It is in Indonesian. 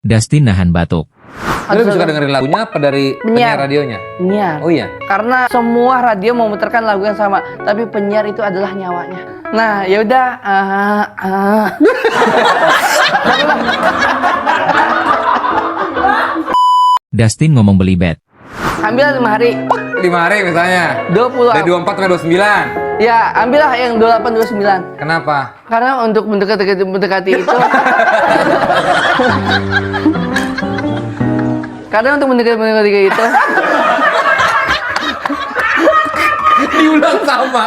Dustin nahan batuk. Lu lebih suka dengerin lagunya apa dari penyiar radionya? Penyiar. Oh iya? Karena semua radio memutarkan lagu yang sama, tapi penyiar itu adalah nyawanya. Nah, ya udah. Dustin ngomong belibet. Ambil 5 hari. 5 hari misalnya. 20. Dari 24 sampai 29. Ya, ambillah yang 28 29. Kenapa? Karena untuk mendekati itu. Karena untuk mendekati itu. Diulang sama.